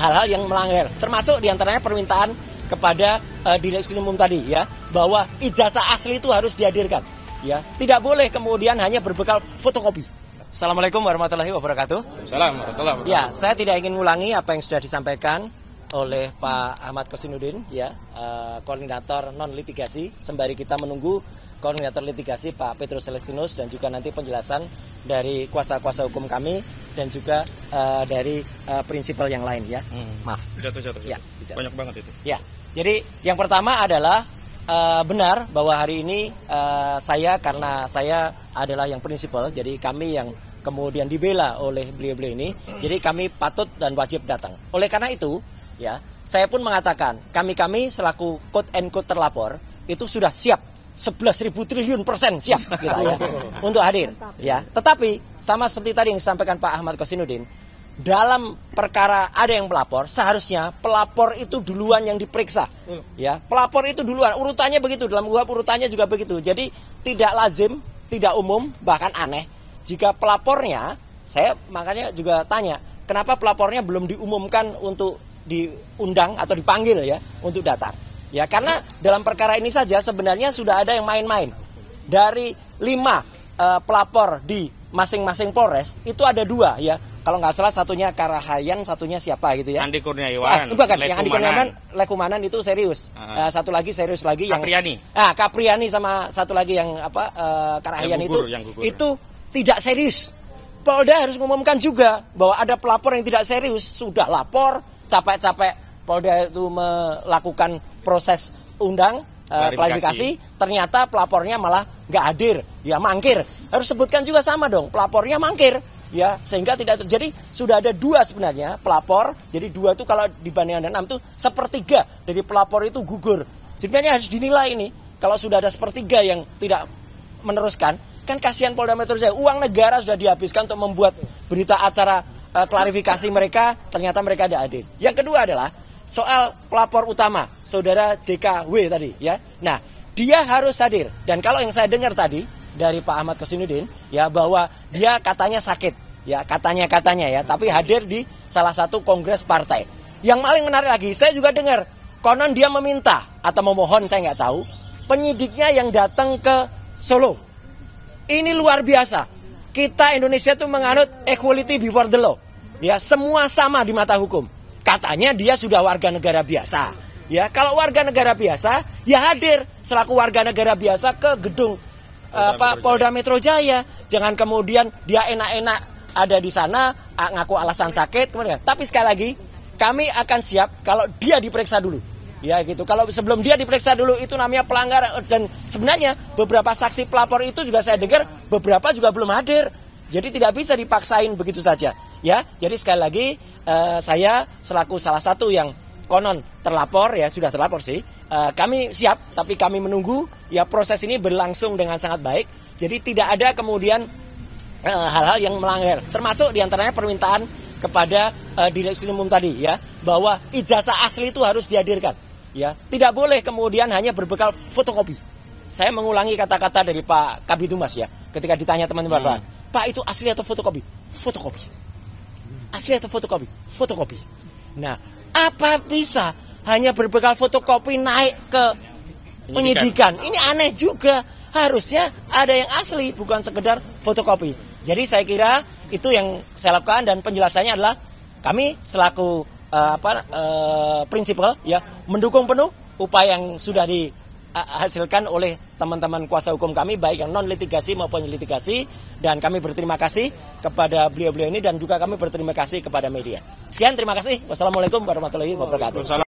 hal-hal yang melanggar, termasuk diantaranya permintaan kepada Direksi Umum tadi ya, bahwa ijazah asli itu harus dihadirkan ya, tidak boleh kemudian hanya berbekal fotokopi. Assalamualaikum warahmatullahi wabarakatuh. Assalamualaikum warahmatullahi wabarakatuh. Ya, saya tidak ingin ngulangi apa yang sudah disampaikan oleh Pak Ahmad Kosinudin ya, koordinator non litigasi, sembari kita menunggu koordinator litigasi Pak Petrus Celestinus dan juga nanti penjelasan dari kuasa-kuasa hukum kami dan juga dari prinsipal yang lain ya. Maaf. Jatuh. Ya, banyak banget itu. Ya. Jadi yang pertama adalah benar bahwa hari ini karena saya adalah yang prinsipal, jadi kami yang kemudian dibela oleh beliau-beliau ini, jadi kami patut dan wajib datang. Oleh karena itu, ya, saya pun mengatakan kami selaku quote and quote terlapor itu sudah siap 11.000 triliun % siap kita ya untuk hadir ya. Tetapi sama seperti tadi yang disampaikan Pak Ahmad Kosinudin, dalam perkara ada yang pelapor, seharusnya pelapor itu duluan yang diperiksa ya. Pelapor itu duluan, urutannya begitu, dalam UHAP urutannya juga begitu. Jadi tidak lazim, tidak umum, bahkan aneh jika pelapornya, saya makanya juga tanya, kenapa pelapornya belum diumumkan untuk diundang atau dipanggil ya untuk datang. Ya, karena dalam perkara ini saja sebenarnya sudah ada yang main-main. Dari 5 pelapor di masing-masing Polres, itu ada 2 ya. Kalau nggak salah satunya Karahayan, satunya siapa gitu ya. Andi Kurniawan. Bukan, yang Andi Kurniawan, Lekumanan itu serius. Satu lagi serius lagi yang Kapriani. Kapriani sama satu lagi yang Karahayan itu tidak serius. Polda harus mengumumkan juga bahwa ada pelapor yang tidak serius, sudah lapor, capek-capek Polda itu melakukan proses undang klarifikasi, ternyata pelapornya malah nggak hadir, ya mangkir. Harus sebutkan juga sama dong, pelapornya mangkir, ya sehingga tidak terjadi. Sudah ada 2 sebenarnya pelapor, jadi 2 itu kalau dibandingkan dengan 6 itu 1/3 dari pelapor itu gugur. Sebenarnya harus dinilai ini, kalau sudah ada 1/3 yang tidak meneruskan, kan kasihan Polda Metro Jaya, uang negara sudah dihabiskan untuk membuat berita acara klarifikasi mereka, ternyata mereka tidak hadir. Yang kedua adalah soal pelapor utama, saudara JKW tadi ya. Nah, dia harus hadir. Dan kalau yang saya dengar tadi dari Pak Ahmad Kosinudin ya, bahwa dia katanya sakit ya, katanya ya, tapi hadir di salah satu kongres partai. Yang paling menarik lagi, saya juga dengar konon dia meminta atau memohon, saya nggak tahu, penyidiknya yang datang ke Solo. Ini luar biasa. Kita Indonesia tuh menganut equality before the law. Ya, semua sama di mata hukum. Katanya dia sudah warga negara biasa. Ya, kalau warga negara biasa, ya hadir selaku warga negara biasa ke gedung Polda Metro Jaya. Jangan kemudian dia enak-enak ada di sana ngaku alasan sakit kemudian. Tapi sekali lagi, kami akan siap kalau dia diperiksa dulu. Ya gitu. Kalau sebelum dia diperiksa dulu itu namanya pelanggaran, dan sebenarnya beberapa saksi pelapor itu juga saya dengar beberapa juga belum hadir. Jadi tidak bisa dipaksain begitu saja. Ya, jadi sekali lagi saya selaku salah satu yang konon terlapor ya, sudah terlapor sih. Kami siap, tapi kami menunggu ya proses ini berlangsung dengan sangat baik. Jadi tidak ada kemudian hal-hal yang melanggar, termasuk diantaranya permintaan kepada Direksi Umum tadi ya, bahwa ijazah asli itu harus dihadirkan. Ya, tidak boleh kemudian hanya berbekal fotokopi. Saya mengulangi kata-kata dari Pak Kabid Humas ya, ketika ditanya teman-teman, Pak itu asli atau fotokopi? Fotokopi. Asli atau fotokopi? Fotokopi. Nah, apa bisa hanya berbekal fotokopi naik ke penyidikan? Ini aneh juga. Harusnya ada yang asli, bukan sekedar fotokopi. Jadi saya kira itu yang saya lakukan, dan penjelasannya adalah kami selaku prinsipal ya mendukung penuh upaya yang sudah dihasilkan oleh teman-teman kuasa hukum kami, baik yang non litigasi maupun litigasi, dan kami berterima kasih kepada beliau-beliau ini, dan juga kami berterima kasih kepada media. Sekian, terima kasih. Wassalamualaikum warahmatullahi wabarakatuh.